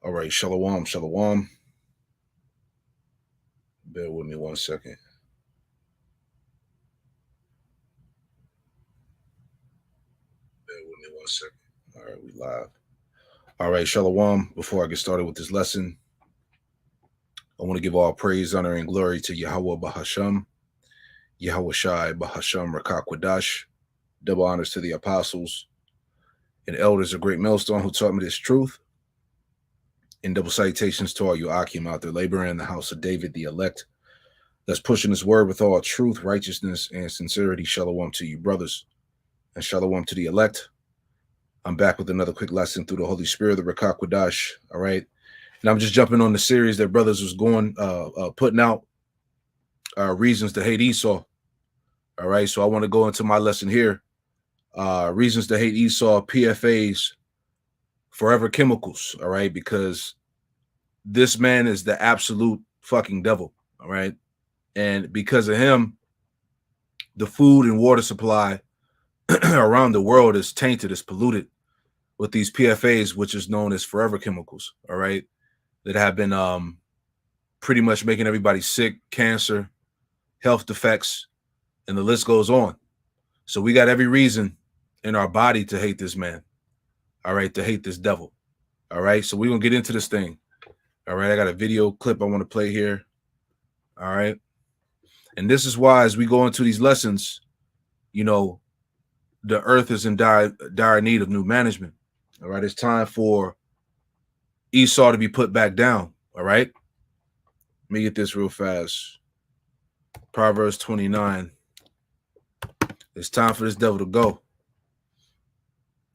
All right, shalom, shalom. Bear with me 1 second. Bear with me 1 second. All right, we live. All right, shalom. Before I get started with this lesson, I want to give all praise, honor, and glory to Yahweh Bahasham, Yahweh Shai Bahasham Rakakwadash. Double honors to the apostles and elders of Great Millstone who taught me this truth. And double salutations to all you Akim out there laboring in the house of David, the elect, that's pushing this word with all truth, righteousness, and sincerity. Shalom to you, brothers, and shalom to the elect. I'm back with another quick lesson through the Holy Spirit, the Rakakwadash. All right. And I'm just jumping on the series that brothers was going, putting out reasons to hate Esau. All right. So I want to go into my lesson here. Reasons to hate Esau, Pfa'S, Forever Chemicals. All right. Because this man is the absolute fucking devil. All right. And because of him, the food and water supply around the world is tainted, is polluted with these Pfa's, which is known as forever chemicals. All right. That have been pretty much making everybody sick, cancer, health defects, and the list goes on. So we got every reason in our body to hate this man. All right. To hate this devil. All right. So we're going to get into this thing. All right. I got a video clip I want to play here. All right. And this is why, as we go into these lessons, you know, the earth is in dire need of new management. All right. It's time for Esau to be put back down. All right. Let me get this real fast. Proverbs 29. It's time for this devil to go.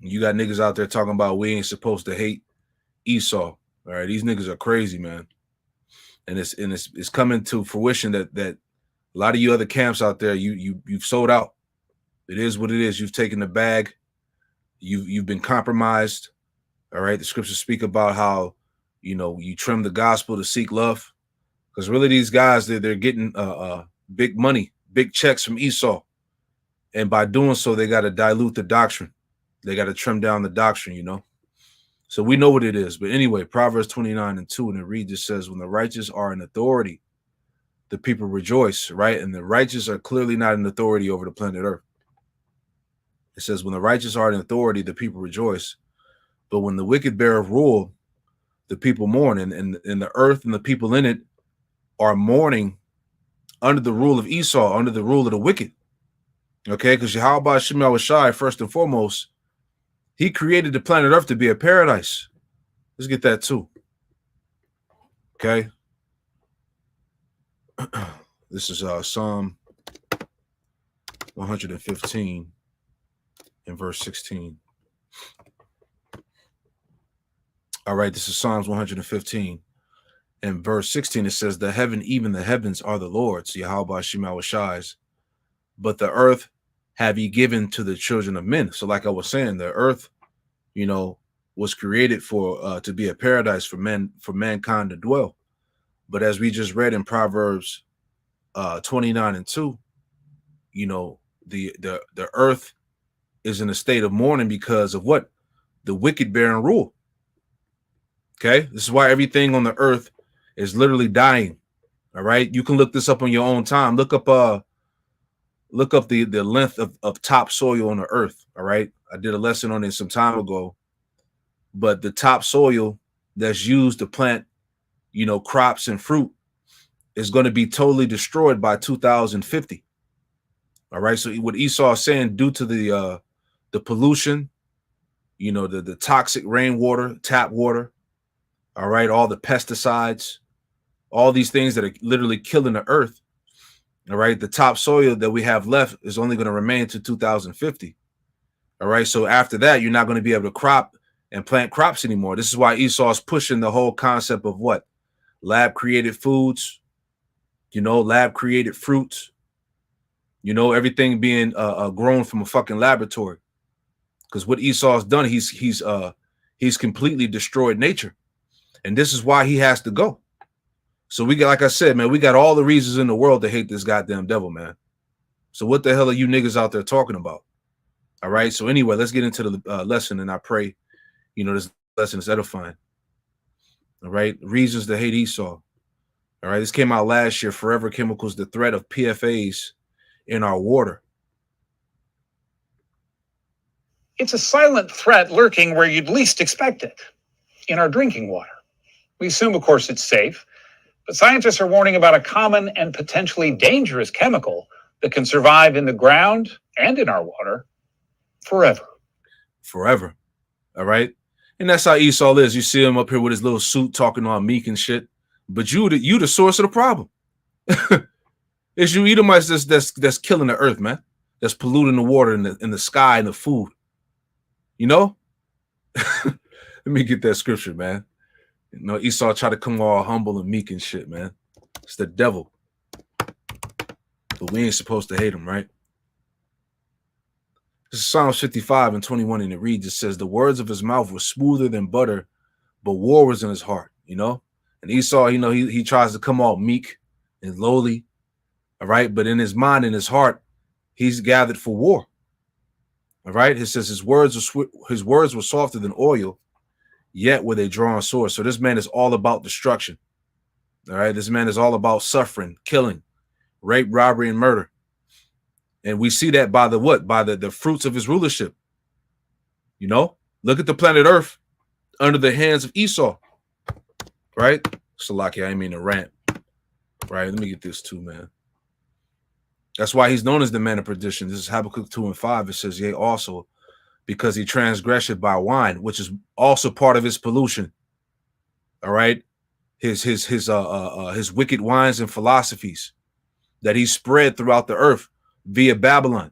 You got niggas out there talking about we ain't supposed to hate Esau. All right. These niggas are crazy, man. And it's coming to fruition that a lot of you other camps out there, you've sold out. It is what it is. You've taken the bag. You've been compromised. All right. The scriptures speak about how, you know, you trim the gospel to seek love. Because really these guys, they're getting big money, big checks from Esau. And by doing so, they got to dilute the doctrine. They got to trim down the doctrine, you know. So we know what it is. But anyway, Proverbs 29:2, and it reads, it says, when the righteous are in authority, the people rejoice, right? And the righteous are clearly not in authority over the planet Earth. It says, when the righteous are in authority, the people rejoice. But when the wicked bear of rule, the people mourn. And the earth and the people in it are mourning under the rule of Esau, under the rule of the wicked. Okay, because Yahweh Shai Shai, first and foremost, he created the planet Earth to be a paradise. Let's get that too. Okay. This is Psalm 115 and verse 16. All right, this is Psalms 115 and verse 16. It says, the heaven, even the heavens are the Lord's, Yahweh Shai Shai's, but the earth have ye given to the children of men. So like I was saying, the earth, you know, was created for to be a paradise for men, for mankind to dwell. But as we just read in Proverbs 29:2, you know, the earth is in a state of mourning because of what? The wicked bearing rule. Okay, this is why everything on the earth is literally dying. All right, you can look this up on your own time. Look up the length of topsoil on the earth. All right, I did a lesson on it some time ago. But the topsoil that's used to plant, you know, crops and fruit is going to be totally destroyed by 2050. All right. So what Esau is saying, due to the pollution, you know, the toxic rainwater, tap water, all right, all the pesticides, all these things that are literally killing the earth. All right. The topsoil that we have left is only going to remain to 2050. All right. So after that, you're not going to be able to crop and plant crops anymore. This is why Esau is pushing the whole concept of what? Lab created foods, you know, lab created fruits, you know, everything being grown from a fucking laboratory. Because what Esau's done, he's completely destroyed nature. And this is why he has to go. So we got, like I said, man, we got all the reasons in the world to hate this goddamn devil, man. So what the hell are you niggas out there talking about? All right. So anyway, let's get into the lesson, and I pray, this lesson is edifying. All right. Reasons to hate Esau. All right. This came out last year. Forever Chemicals, the threat of Pfa'S in our water. It's a silent threat lurking where you'd least expect it, in our drinking water. We assume, of course, it's safe, but scientists are warning about a common and potentially dangerous chemical that can survive in the ground and in our water forever. Forever. All right. And that's how Esau is. You see him up here with his little suit talking all meek and shit. But you the source of the problem. It's you Edomites that's killing the earth, man. That's polluting the water and the sky and the food. Let me get that scripture, man. Esau tried to come all humble and meek and shit, man. It's the devil. But we ain't supposed to hate him, right? This is Psalms 55 and 21, and it reads, it says, the words of his mouth were smoother than butter, but war was in his heart, And Esau, he tries to come all meek and lowly, all right? But in his mind, in his heart, he's gathered for war, all right? It says his words were softer than oil, yet with a drawn sword. So this man is all about destruction, all right? This man is all about suffering, killing, rape, robbery, and murder. And we see that by the what? By the fruits of his rulership. Look at the planet Earth under the hands of Esau, right? Salaki, I didn't mean to rant, right? Let me get this too, man. That's why he's known as the man of perdition. This is Habakkuk 2 and 5. It says, yea, also, because he transgressed by wine, which is also part of his pollution. All right. His wicked wines and philosophies that he spread throughout the earth via Babylon.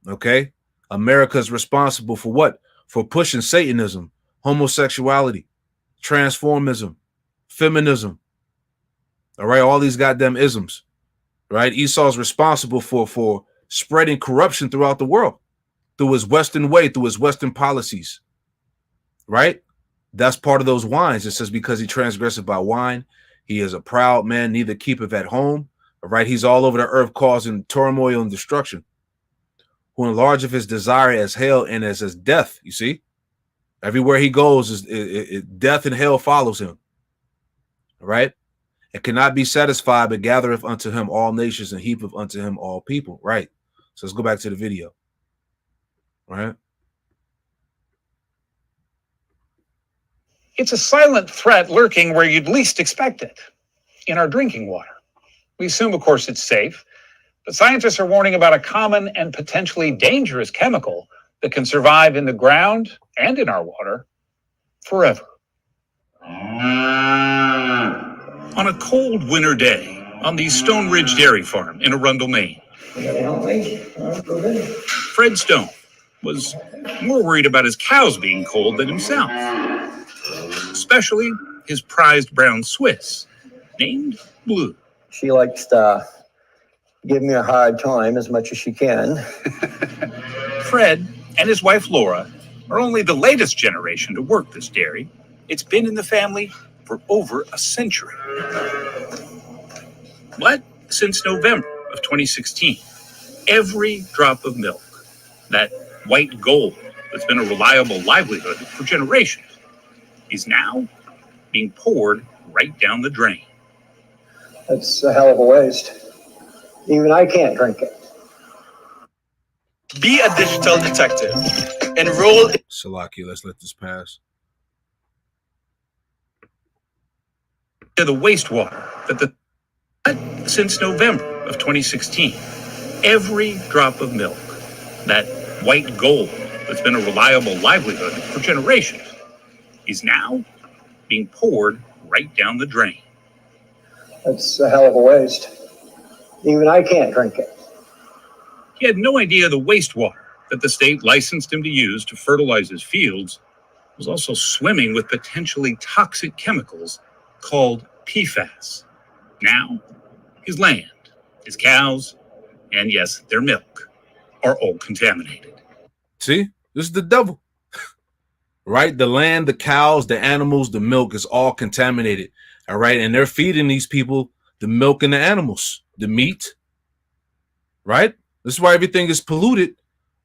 Okay. America is responsible for what? For pushing Satanism, homosexuality, transformism, feminism. All right. All these goddamn isms. Right. Esau's responsible for spreading corruption throughout the world through his Western way, through his Western policies. Right. That's part of those wines. It says, because he transgressed by wine, he is a proud man, neither keepeth at home. All right. He's all over the earth causing turmoil and destruction. Who enlargeth his desire as hell and as death. You see, everywhere he goes, death and hell follows him. All right. And cannot be satisfied, but gathereth unto him all nations and heapeth unto him all people. Right. So let's go back to the video. Right. It's a silent threat lurking where you'd least expect it, in our drinking water. We assume, of course, it's safe, but scientists are warning about a common and potentially dangerous chemical that can survive in the ground and in our water forever. On a cold winter day on the Stone Ridge Dairy Farm in Arundel, Maine, Fred Stone was more worried about his cows being cold than himself, especially his prized brown Swiss named Blue. She likes to give me a hard time as much as she can. Fred and his wife Laura are only the latest generation to work this dairy. It's been in the family for over a century. But since November of 2016, every drop of milk, that white gold that's been a reliable livelihood for generations, is now being poured right down the drain. It's a hell of a waste. Even I can't drink it. Be a digital detective. Enroll. Salaki, let's let this pass. To the wastewater since November of 2016, every drop of milk, that white gold that's been a reliable livelihood for generations, is now being poured right down the drain. It's a hell of a waste. Even I can't drink it. He had no idea the wastewater that the state licensed him to use to fertilize his fields was also swimming with potentially toxic chemicals called Pfa'S. Now, his land, his cows, and yes, their milk are all contaminated. See, this is the devil, right? The land, the cows, the animals, the milk is all contaminated. All right. And they're feeding these people the milk and the animals, the meat. Right. This is why everything is polluted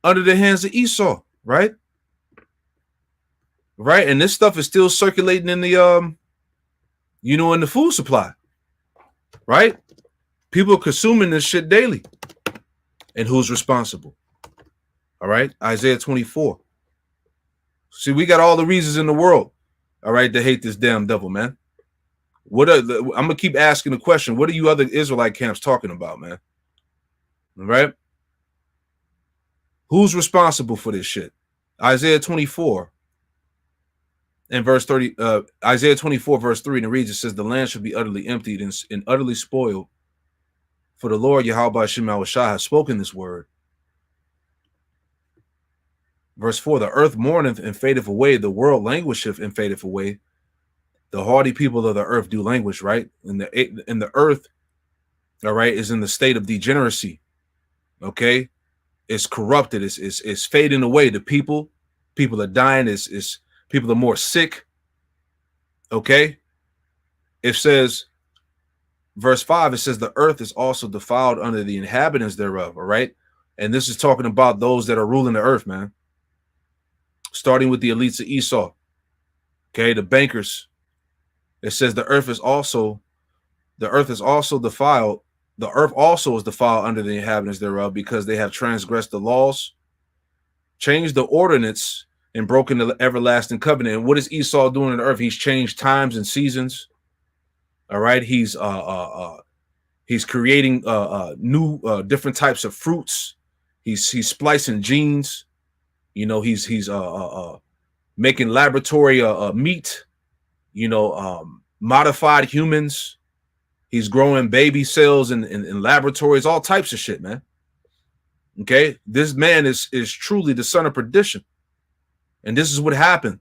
under the hands of Esau, right? Right, and this stuff is still circulating in the in the food supply, right? People are consuming this shit daily. And who's responsible? All right, Isaiah 24. See, we got all the reasons in the world, all right, to hate this damn devil, man. I'm gonna keep asking the question: what are you other Israelite camps talking about, man? All right, who's responsible for this shit? Isaiah 24 and verse 30. Isaiah 24 verse 3, and it reads: it says, "The land shall be utterly emptied and utterly spoiled, for the Lord Yahweh Shema Shah has spoken this word." Verse 4, the earth mourneth and fadeth away, the world languisheth and fadeth away. The haughty people of the earth do languish, right? And the earth, all right, is in the state of degeneracy. Okay, it's corrupted, it's fading away. The people are dying, is people are more sick. Okay, it says, verse 5, it says, the earth is also defiled under the inhabitants thereof. All right, and this is talking about those that are ruling the earth, man. Starting with the elites of Esau, okay, the bankers. It says the earth is also defiled. The earth also is defiled under the inhabitants thereof, because they have transgressed the laws, changed the ordinance, and broken the everlasting covenant. And what is Esau doing on the earth? He's changed times and seasons. All right, he's creating new different types of fruits. He's splicing genes. You know, he's making laboratory meat, modified humans. He's growing baby cells in laboratories, all types of shit, man. Okay, this man is truly the son of perdition. And this is what happened.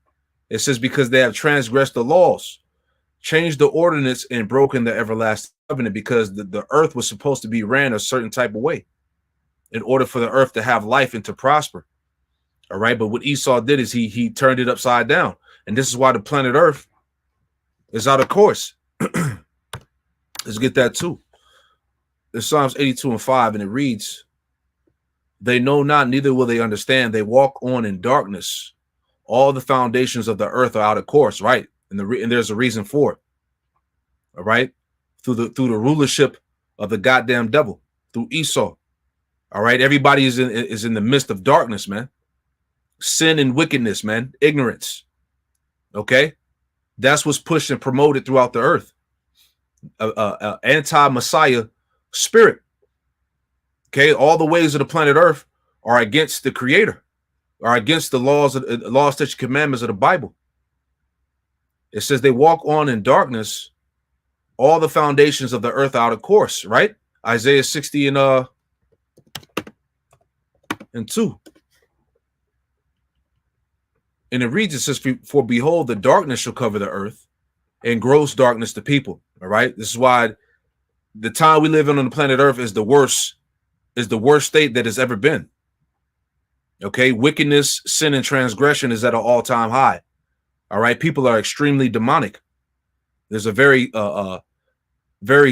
It says, because they have transgressed the laws, changed the ordinance, and broken the everlasting covenant, because the earth was supposed to be ran a certain type of way in order for the earth to have life and to prosper. All right, but what Esau did is he turned it upside down, and this is why the planet Earth is out of course. Let's get that too. It's Psalms 82 and 5, and it reads, "They know not, neither will they understand. They walk on in darkness. All the foundations of the earth are out of course." Right, and there's a reason for it. All right, through the rulership of the goddamn devil, through Esau. All right, everybody is in the midst of darkness, man. Sin and wickedness, man, ignorance. Okay, that's what's pushed and promoted throughout the earth. Anti-Messiah spirit. Okay, all the ways of the planet Earth are against the Creator, are against the laws, statutes, commandments of the Bible. It says they walk on in darkness. All the foundations of the earth are out of course. Right, Isaiah 60 and 2. And it reads, it says, "For behold, the darkness shall cover the earth, and gross darkness the people." All right. This is why the time we live in on the planet Earth is the worst state that has ever been. Okay. Wickedness, sin, and transgression is at an all-time high. All right. People are extremely demonic. There's a very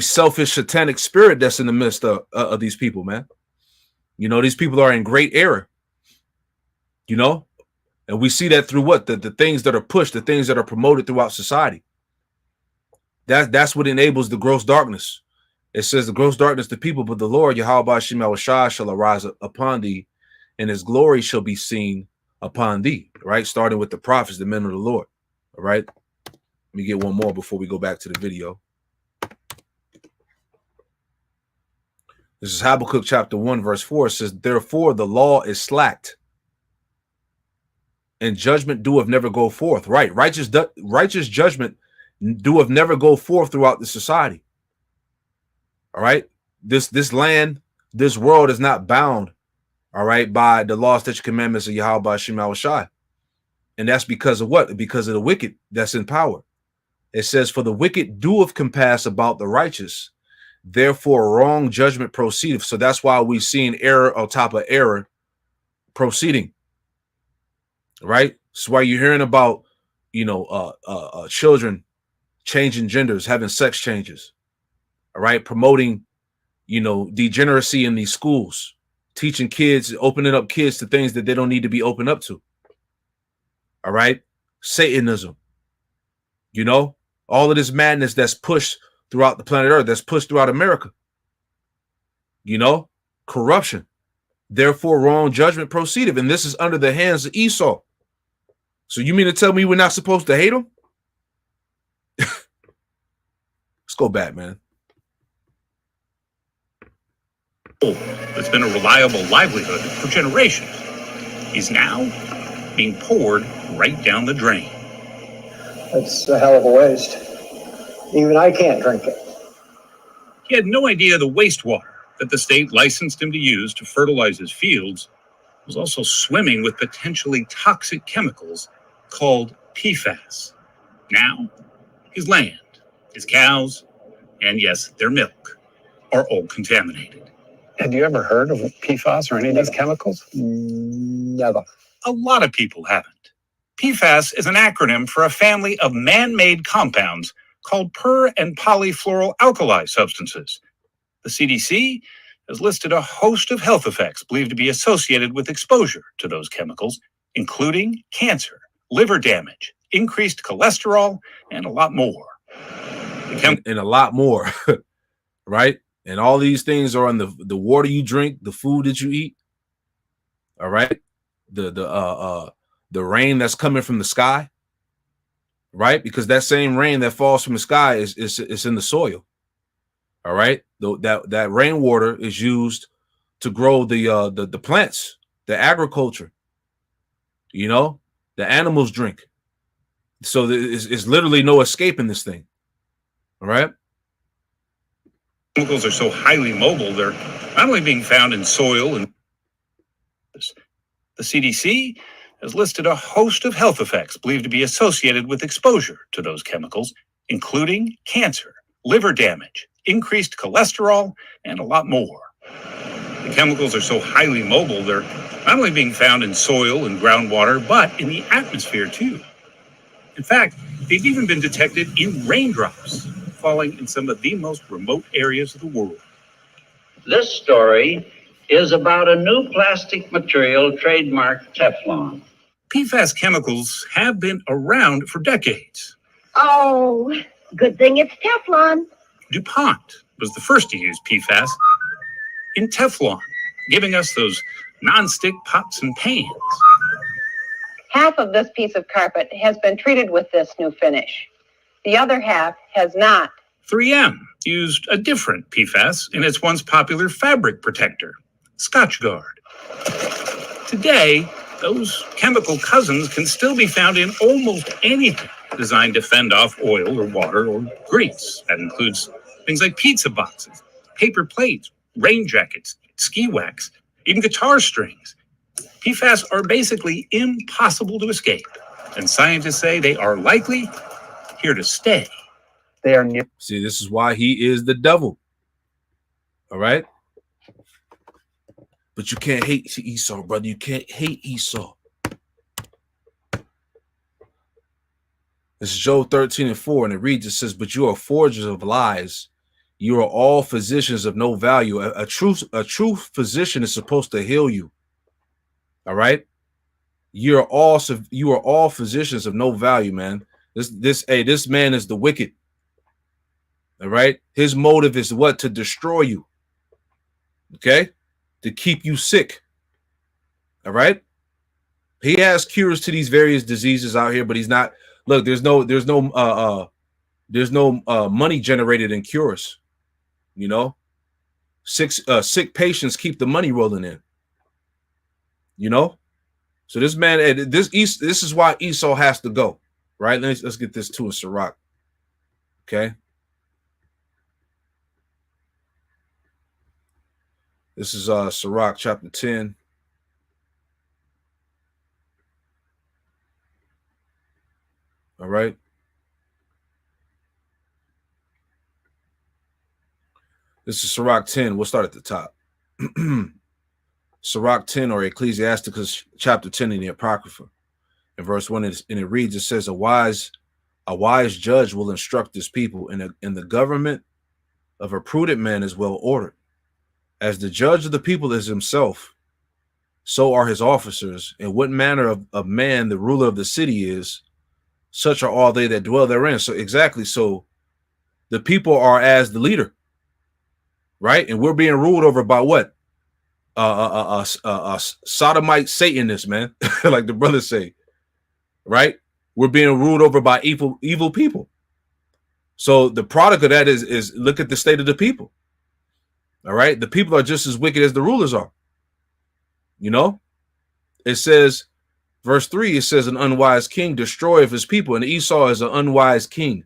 selfish satanic spirit that's in the midst of these people, man. These people are in great error. And we see that through what? The things that are pushed, the things that are promoted throughout society. That's what enables the gross darkness. It says the gross darkness to people, but the Lord, Yahweh Shema Shah, shall arise upon thee, and his glory shall be seen upon thee. Right? Starting with the prophets, the men of the Lord. All right. Let me get one more before we go back to the video. This is Habakkuk chapter 1, verse 4. It says, "Therefore the law is slacked, and judgment doeth never go forth." Right. Righteous judgment doeth never go forth throughout the society. All right. This land, this world is not bound, all right, by the law, statutes, commandments of Yahweh Shema Shai. And that's because of what? Because of the wicked that's in power. It says, "For the wicked doeth compass about the righteous, therefore wrong judgment proceedeth." So that's why we see error on top of error proceeding. Right? That's why you're hearing about, children changing genders, having sex changes. All right, promoting, degeneracy in these schools. teaching kids, opening up kids to things that they don't need to be opened up to. All right. Satanism, you know, all of this madness that's pushed throughout the planet Earth, that's pushed throughout America, you know, corruption. Therefore, wrong judgment proceeded. And this is under the hands of Esau. So you mean to tell me we're not supposed to hate him? Let's go back, man. That's been a reliable livelihood for generations is now being poured right down the drain. It's a hell of a waste. Even I can't drink it. He had no idea the wastewater that the state licensed him to use to fertilize his fields was also swimming with potentially toxic chemicals called Pfa'S. Now, his land, his cows, and yes, their milk are all contaminated. Have you ever heard of PFAS or any of these chemicals? Never. A lot of people haven't. PFAS is an acronym for a family of man-made compounds called per- and polyfluoroalkyl substances. The CDC has listed a host of health effects believed to be associated with exposure to those chemicals, including cancer, liver damage, increased cholesterol, and a lot more. And a lot more, right? And all these things are in the water you drink, the food that you eat. All right. The rain that's coming from the sky, right? Because that same rain that falls from the sky is in the soil. All right. That rainwater is used to grow the plants, the agriculture. You know, the animals drink. So it's literally no escaping this thing. All right. Chemicals are so highly mobile, they're not only being found in soil and the CDC has listed a host of health effects believed to be associated with exposure to those chemicals, including cancer, liver damage, increased cholesterol, and a lot more. The chemicals are so highly mobile, they're not only being found in soil and groundwater, but in the atmosphere too. In fact, they've even been detected in raindrops falling in some of the most remote areas of the world. This story is about a new plastic material trademarked Teflon. PFAS chemicals have been around for decades. Oh, good thing it's Teflon. DuPont was the first to use PFAS in Teflon, giving us those non-stick pots and pans. Half of this piece of carpet has been treated with this new finish. The other half has not. 3M used a different PFAS in its once popular fabric protector, Scotchgard. Today, those chemical cousins can still be found in almost anything designed to fend off oil or water or grease. That includes things like pizza boxes, paper plates, rain jackets, ski wax, even guitar strings. PFAS are basically impossible to escape, and scientists say they are likely here to stay. They are new. See, this is why he is the devil. All right. But you can't hate Esau, brother. You can't hate Esau. This is Job 13:4, and it reads, it says, but you are forgers of lies. You are all physicians of no value. A true physician is supposed to heal you. All right. You are all physicians of no value, man. This man is the wicked. All right. His motive is what? To destroy you. Okay. To keep you sick. All right. He has cures to these various diseases out here, but he's not. Look, there's no money generated in cures. You know, sick patients keep the money rolling in. You know, so this man, this is why Esau has to go. Right. Let's get this to a Sirach. Okay. This is Sirach chapter 10. All right. This is Sirach 10. We'll start at the top. Sirach 10, or Ecclesiasticus chapter 10 in the Apocrypha. In verse 1, and it reads, it says, a wise judge will instruct his people, and the government of a prudent man is well ordered. As the judge of the people is himself, so are his officers. And what manner of man the ruler of the city is, such are all they that dwell therein. So exactly. So the people are as the leader, right? And we're being ruled over by what? Sodomite Satanists, man. Like the brothers say, right? We're being ruled over by evil people. So the product of that is look at the state of the people. All right. The people are just as wicked as the rulers are. You know, it says, verse 3, it says, an unwise king destroyeth his people. And Esau is an unwise king.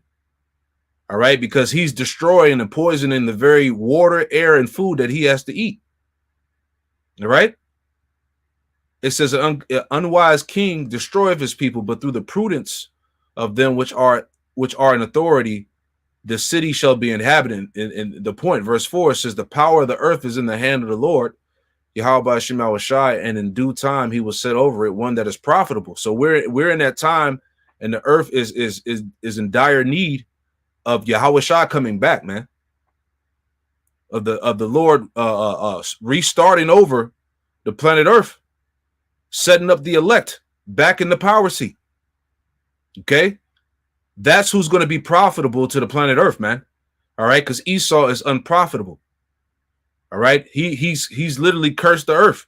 All right. Because he's destroying and poisoning the very water, air, and food that he has to eat. All right. It says, an unwise king destroyeth his people, but through the prudence of them which are in authority, the city shall be inhabited. And the point, verse 4, it says, the power of the earth is in the hand of the Lord, Yahweh Shema Shai, and in due time he will set over it one that is profitable. So we're in that time, and the earth is in dire need of Yahweh Shai coming back, man. Of the Lord restarting over the planet Earth, setting up the elect back in the power seat. Okay. That's who's going to be profitable to the planet Earth, man. All right, because Esau is unprofitable. All right, he's literally cursed the earth.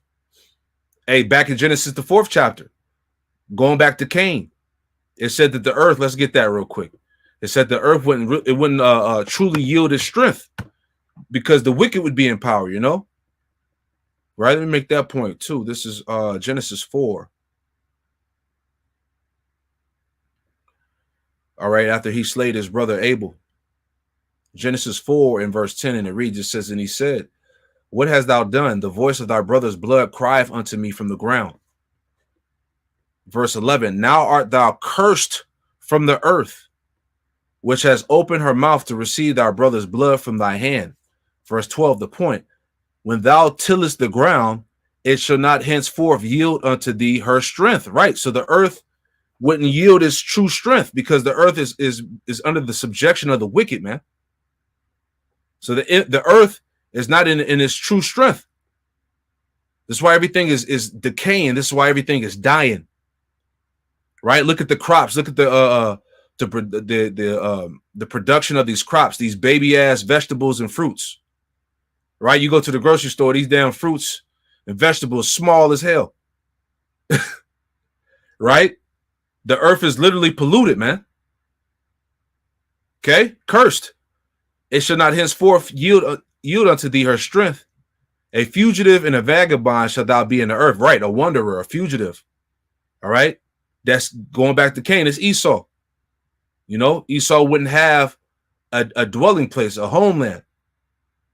Hey, back in Genesis, the 4th chapter, going back to Cain, it said that the earth. Let's get that real quick. It said the earth wouldn't truly yield its strength because the wicked would be in power. You know, right? Let me make that point too. This is Genesis 4. All right, after he slayed his brother Abel. Genesis 4 in verse 10, and it reads, it says, and he said, what hast thou done? The voice of thy brother's blood crieth unto me from the ground. Verse 11, now art thou cursed from the earth, which has opened her mouth to receive thy brother's blood from thy hand. Verse 12, the point, when thou tillest the ground, it shall not henceforth yield unto thee her strength. Right, so the earth wouldn't yield its true strength because the earth is under the subjection of the wicked, man. So the earth is not in its true strength. This is why everything is decaying. This is why everything is dying. Right? Look at the crops. Look at the production of these crops, these baby ass vegetables and fruits. Right? You go to the grocery store, these damn fruits and vegetables small as hell. Right? The earth is literally polluted, man. Okay? Cursed. It shall not henceforth yield unto thee her strength. A fugitive and a vagabond shall thou be in the earth. Right? A wanderer, a fugitive. All right? That's going back to Cain. It's Esau. You know, Esau wouldn't have a dwelling place, a homeland.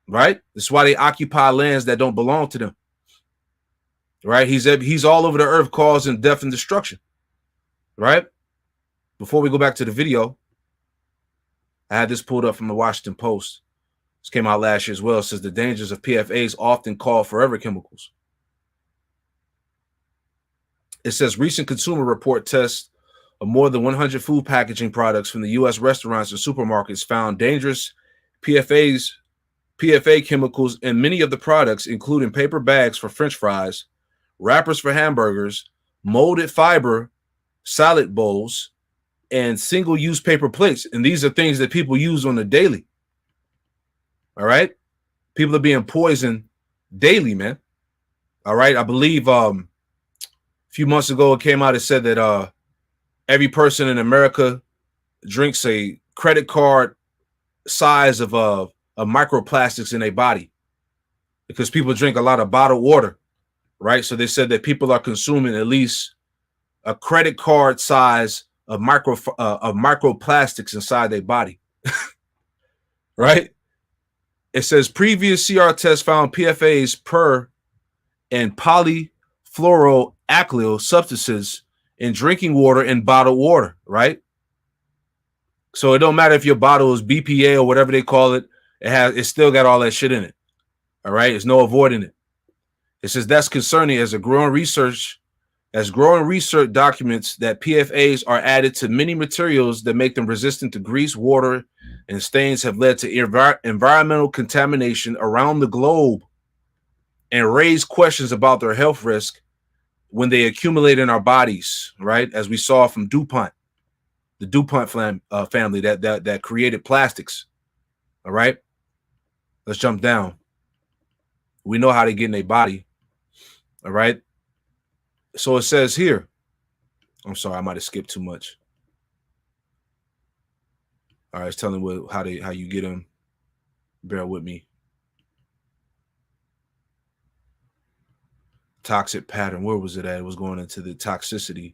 Right? That's why they occupy lands that don't belong to them. Right? He's all over the earth causing death and destruction. Right? Before we go back to the video, I had this pulled up from the Washington Post. This came out last year as well. It says the dangers of PFAs often call forever chemicals. It says recent consumer report tests of more than 100 food packaging products from the U.S. restaurants and supermarkets found dangerous PFA chemicals in many of the products, including paper bags for French fries, wrappers for hamburgers, molded fiber salad bowls, and single-use paper plates. And these are things that people use on the daily. All right? People are being poisoned daily, man. All right? I believe a few months ago it came out, it said that every person in America drinks a credit card size of microplastics in their body because people drink a lot of bottled water, right? So they said that people are consuming at least a credit card size of microplastics inside their body. Right? It says previous CR tests found PFAs per and polyfluoroalkyl substances in drinking water and bottled water, right? So it don't matter if your bottle is BPA or whatever they call it, it's still got all that shit in it. All right, there's no avoiding it. It says that's concerning as growing research documents that PFAs are added to many materials that make them resistant to grease, water, and stains have led to environmental contamination around the globe. and raise questions about their health risk when they accumulate in our bodies, right? As we saw from DuPont, the DuPont family that created plastics. All right, let's jump down. We know how they get in their body. All right. So it says here, I'm sorry, I might have skipped too much. All right, it's telling how you get them. Bear with me. Toxic pattern. Where was it at? It was going into the toxicity.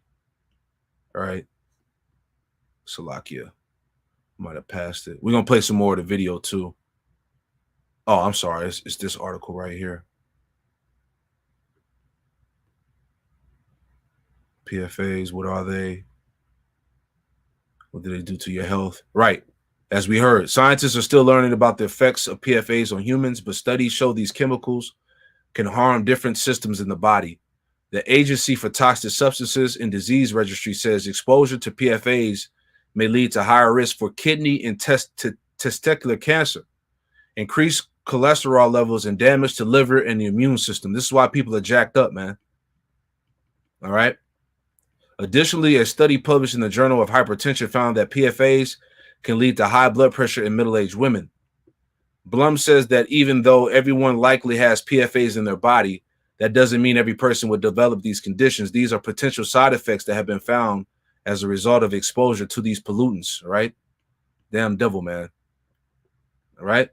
All right. Salakia. Might have passed it. We're gonna play some more of the video too. Oh, I'm sorry. It's this article right here. PFAs, what are they? What do they do to your health? Right. As we heard, scientists are still learning about the effects of PFAs on humans, but studies show these chemicals can harm different systems in the body. The Agency for Toxic Substances and Disease Registry says exposure to PFAs may lead to higher risk for kidney and testicular cancer, increased cholesterol levels, and damage to liver and the immune system. This is why people are jacked up, man. All right. Additionally, a study published in the Journal of Hypertension found that PFAs can lead to high blood pressure in middle-aged women. Blum says that even though everyone likely has PFAs in their body, that doesn't mean every person would develop these conditions. These are potential side effects that have been found as a result of exposure to these pollutants, right? Damn devil, man. All right?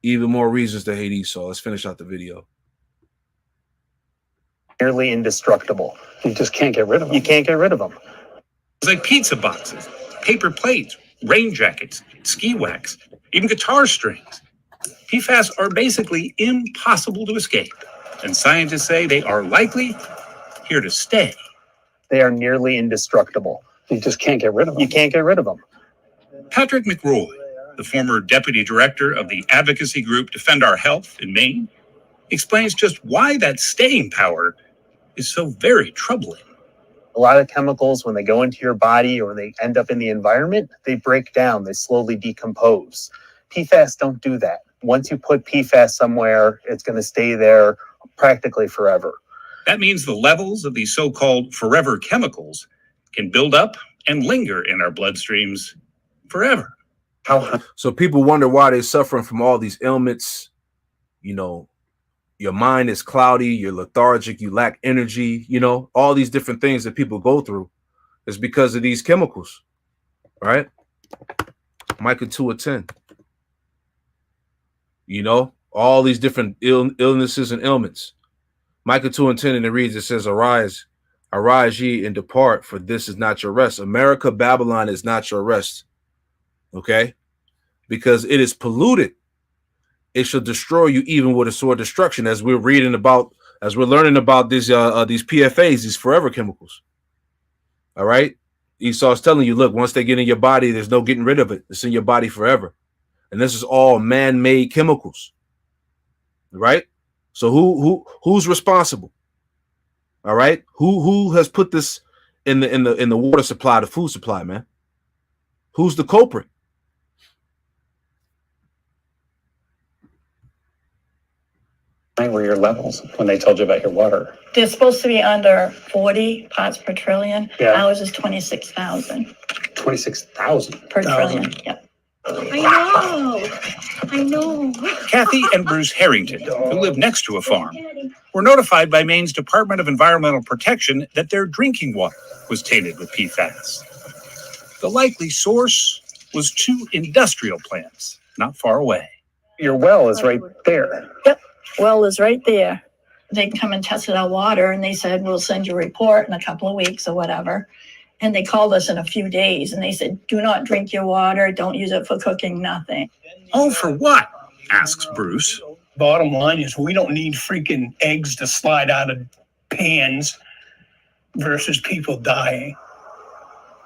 Even more reasons to hate Esau. Let's finish out the video. Nearly indestructible. You just can't get rid of them. You can't get rid of them. It's like pizza boxes, paper plates, rain jackets, ski wax, even guitar strings. PFAS are basically impossible to escape, and scientists say they are likely here to stay. They are nearly indestructible. You just can't get rid of them. You can't get rid of them. Patrick McRoy, the former deputy director of the advocacy group Defend Our Health in Maine, explains just why that staying power is so very troubling. A lot of chemicals, when they go into your body or they end up in the environment, they break down, they slowly decompose. PFAS don't do that. Once you put PFAS somewhere, it's going to stay there practically forever. That means the levels of these so-called forever chemicals can build up and linger in our bloodstreams forever. So people wonder why they're suffering from all these ailments. You know, your mind is cloudy, you're lethargic, you lack energy, you know, all these different things that people go through is because of these chemicals, right? Micah 2:10. You know, all these different illnesses and ailments. Micah 2:10, and it reads, it says, arise ye and depart, for this is not your rest. America, Babylon is not your rest. Okay? Because it is polluted. It shall destroy you even with a sword of destruction, as we're reading about, as we're learning about these PFAs, these forever chemicals. All right? Esau's telling you, look, once they get in your body, there's no getting rid of it. It's in your body forever. And this is all man-made chemicals. Right? So who's responsible? All right? Who has put this in the water supply, the food supply, man? Who's the culprit? Were your levels when they told you about your water? They're supposed to be under 40 parts per trillion. Yeah. Ours is 26,000 26,000 per trillion. Yep. I know. Kathy and Bruce Harrington, who live next to a farm, were notified by Maine's Department of Environmental Protection that their drinking water was tainted with PFAS. The likely source was 2 industrial plants not far away. Your well is right there. Yep. Well is right there. They come and tested our water and they said, we'll send you a report in a couple of weeks or whatever. And they called us in a few days and they said, do not drink your water. Don't use it for cooking, nothing. Oh, for what? Asks Bruce. Bottom line is we don't need freaking eggs to slide out of pans versus people dying.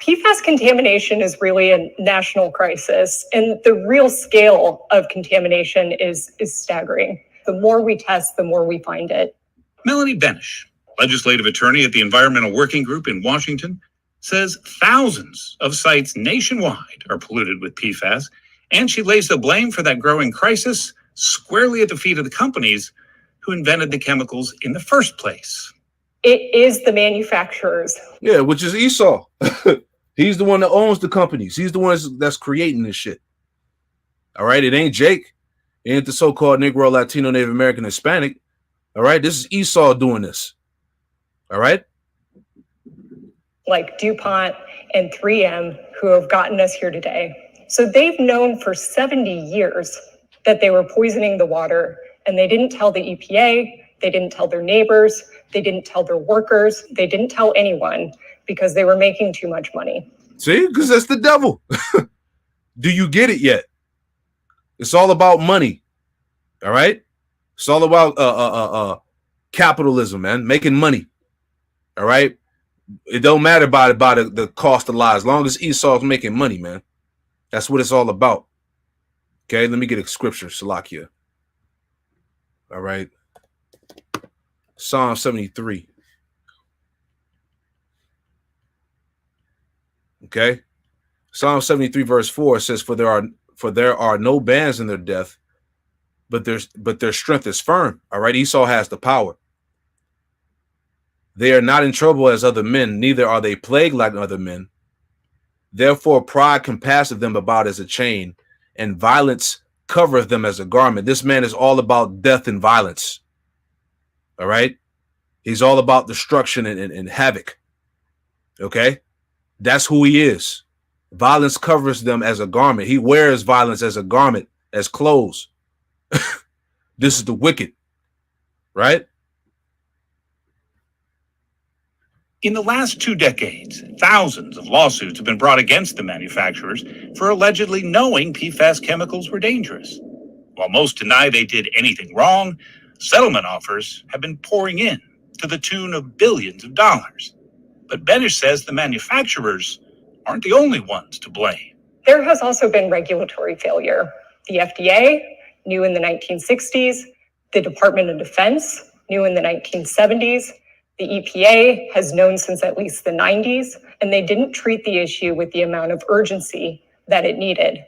PFAS contamination is really a national crisis, and the real scale of contamination is staggering. The more we test, the more we find it. Melanie Benish, legislative attorney at the Environmental Working Group in Washington, says thousands of sites nationwide are polluted with PFAS, and she lays the blame for that growing crisis squarely at the feet of the companies who invented the chemicals in the first place. It is the manufacturers. Yeah, which is Esau. He's the one that owns the companies. He's the one that's creating this shit. All right, it ain't Jake. It ain't the so-called Negro, Latino, Native American, Hispanic. All right, this is Esau doing this. All right. Like DuPont and 3M, who have gotten us here today. So they've known for 70 years that they were poisoning the water, and they didn't tell the EPA, they didn't tell their neighbors, they didn't tell their workers, they didn't tell anyone because they were making too much money. See, because that's the devil. Do you get it yet? It's all about money. All right. It's all about capitalism, man, making money. All right. It don't matter about the cost of lies, as long as Esau's making money, man. That's what it's all about. Okay, let me get a scripture, Salakia. All right. Psalm 73. Okay. Psalm 73 verse 4 says, For there are no bands in their death, but their strength is firm. All right. Esau has the power. They are not in trouble as other men, neither are they plagued like other men. Therefore, pride compasseth them about as a chain, and violence covereth them as a garment. This man is all about death and violence. All right. He's all about destruction and havoc. Okay. That's who he is. Violence covers them as a garment. He wears violence as a garment, as clothes. This is the wicked. Right. In the last 2 decades, thousands of lawsuits have been brought against the manufacturers for allegedly knowing PFAS chemicals were dangerous. While most deny they did anything wrong, settlement offers have been pouring in to the tune of billions of dollars. But Benish says the manufacturers aren't the only ones to blame. There has also been regulatory failure. The FDA knew in the 1960s, the Department of Defense knew in the 1970s, the EPA has known since at least the 90s, and they didn't treat the issue with the amount of urgency that it needed.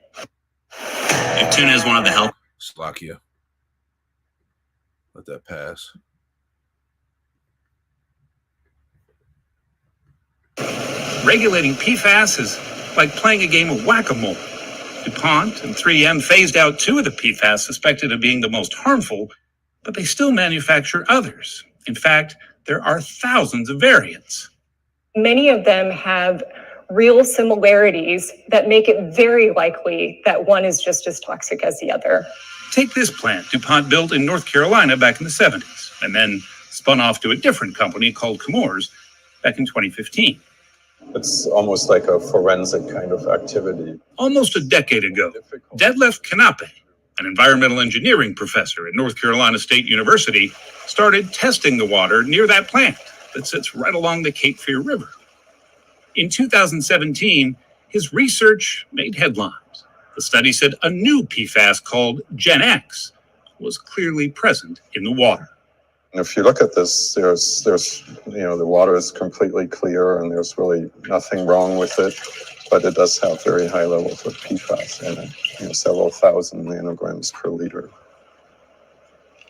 Tuna is one of the health. Slakia. Let that pass. Regulating PFAS is like playing a game of whack-a-mole. DuPont and 3M phased out 2 of the PFAS suspected of being the most harmful, but they still manufacture others. In fact, there are thousands of variants. Many of them have real similarities that make it very likely that one is just as toxic as the other. Take this plant DuPont built in North Carolina back in the 70s, and then spun off to a different company called Chemours back in 2015. It's almost like a forensic kind of activity. Almost a decade ago, Detlef Knappe, an environmental engineering professor at North Carolina State University, started testing the water near that plant that sits right along the Cape Fear River. In 2017, his research made headlines. The study said a new PFAS called Gen X was clearly present in the water. And if you look at this, there's the water is completely clear and there's really nothing wrong with it, but it does have very high levels of PFAS in it, several thousand nanograms per liter.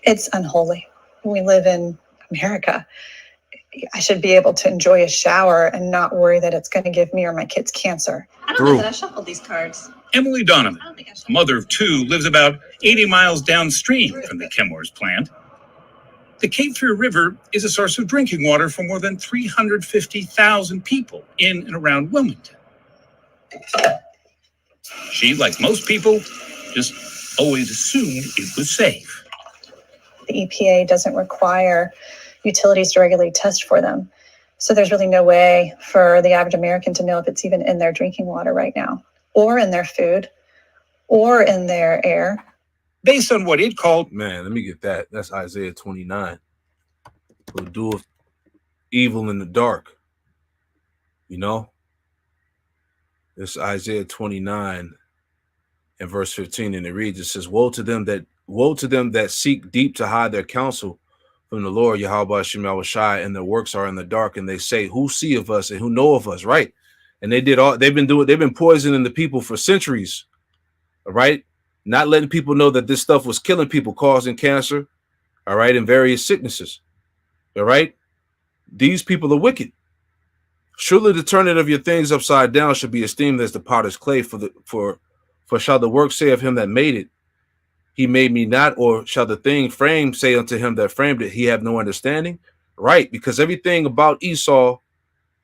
It's unholy. We live in America. I should be able to enjoy a shower and not worry that it's going to give me or my kids cancer. I don't know that I shuffled these cards. Emily Donovan, a mother of 2, lives about 80 miles downstream from the Chemours plant. The Cape Fear River is a source of drinking water for more than 350,000 people in and around Wilmington. She, like most people, just always assumed it was safe. The EPA doesn't require utilities to regularly test for them. So there's really no way for the average American to know if it's even in their drinking water right now, or in their food, or in their air. Based on what it called... Man, let me get that. That's Isaiah 29. Who doeth evil in the dark. It's Isaiah 29 and verse 15, and it reads, it says, Woe to them that seek deep to hide their counsel from the Lord, Yahweh Shem Yahushai, and their works are in the dark, and they say, Who seeth us and who knoweth us? Right. And they've been poisoning the people for centuries. All right. Not letting people know that this stuff was killing people, causing cancer. all right, and various sicknesses, all right? These people are wicked. Surely the turning of your things upside down should be esteemed as the potter's clay, for shall the work say of him that made it, he made me not, or shall the thing framed say unto him that framed it, he have no understanding? Right, because everything about Esau,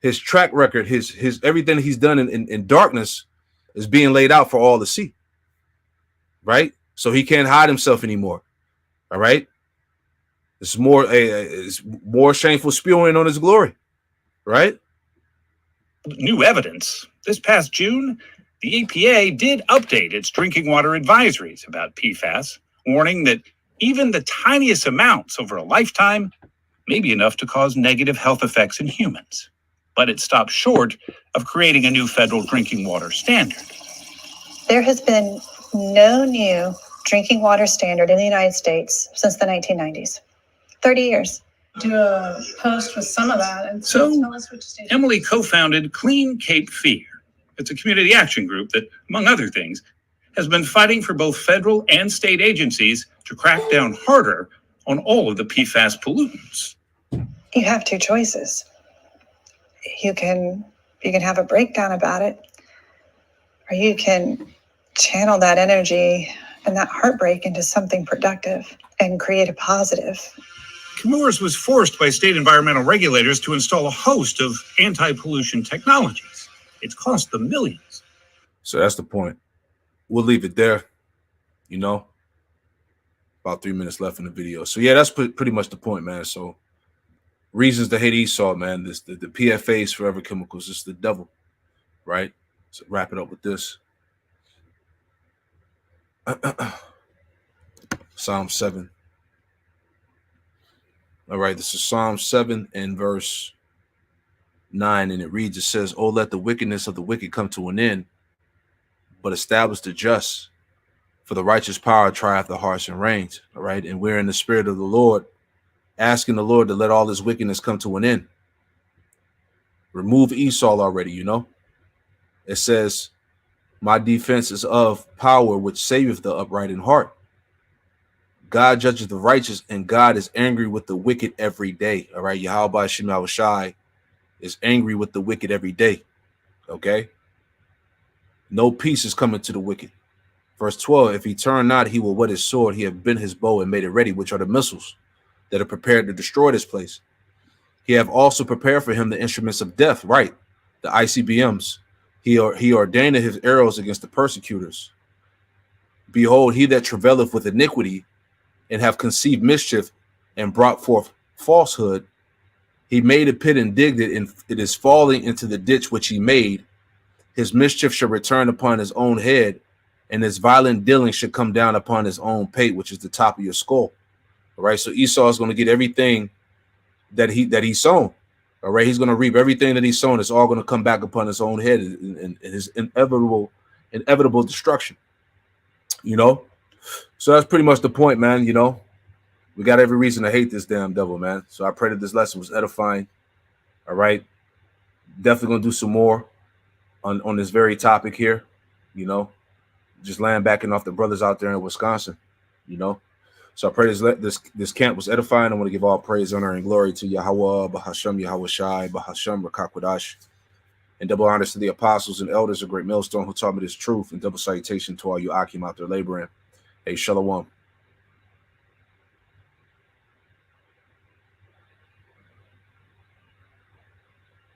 his track record, his everything he's done in darkness is being laid out for all to see. Right? So he can't hide himself anymore. All right. It's more shameful spewing on his glory. Right? New evidence. This past June, the EPA did update its drinking water advisories about PFAS, warning that even the tiniest amounts over a lifetime may be enough to cause negative health effects in humans. But it stopped short of creating a new federal drinking water standard. There has been no new drinking water standard in the United States since the 1990s. 30 years. Do a post with some of that and So, tell us which state. Emily co-founded Clean Cape Fear. It's a community action group that, among other things, has been fighting for both federal and state agencies to crack down harder on all of the PFAS pollutants. You have two choices. You can have a breakdown about it, or you can channel that energy and that heartbreak into something productive and create a positive. Chemours was forced by state environmental regulators to install a host of anti-pollution technologies. It's cost them millions. So that's the point. We'll leave it there. You know, about 3 minutes left in the video. So yeah, that's pretty much the point, man. So reasons to hate Esau, man. The PFAs, forever chemicals. It's the devil, right? So wrap it up with this. Psalm 7. All right, this is Psalm 7 and verse 9, and it reads, it says, "Oh, let the wickedness of the wicked come to an end, but establish the just, for the righteous power trieth the hearts and reigns." All right, and we're in the spirit of the Lord, asking the Lord to let all this wickedness come to an end. Remove Esau already, you know. It says, "My defense is of power, which saveth the upright in heart." God judges the righteous, and God is angry with the wicked every day. All right, Yahweh Shem Yahushai is angry with the wicked every day. Okay, no peace is coming to the wicked. Verse 12, "If he turn not, he will whet his sword. He have bent his bow and made it ready," which are the missiles that are prepared to destroy this place. "He have also prepared for him the instruments of death," right, the ICBMs. He ordained his arrows against the persecutors. "Behold, he that travaileth with iniquity, and have conceived mischief, and brought forth falsehood, he made a pit and digged it, and it is falling into the ditch which he made. His mischief shall return upon his own head, and his violent dealing should come down upon his own pate," which is the top of your skull. All right, so Esau is going to get everything that he's sown. All right, he's going to reap everything that he's sown. It's all going to come back upon his own head and his inevitable destruction. You know, so that's pretty much the point, man. You know, we got every reason to hate this damn devil, man. So I pray that this lesson was edifying. All right, definitely gonna do some more on this very topic here. You know, just laying back and off the brothers out there in Wisconsin. You know, so I pray this camp was edifying. I want to give all praise, honor, and glory to Yahweh, Bahasham Yahushai, Bahasham Rakakwadash, and double honors to the apostles and elders of Great Millstone who taught me this truth, and double salutation to all you Akim out there laboring. Hey, Shalom.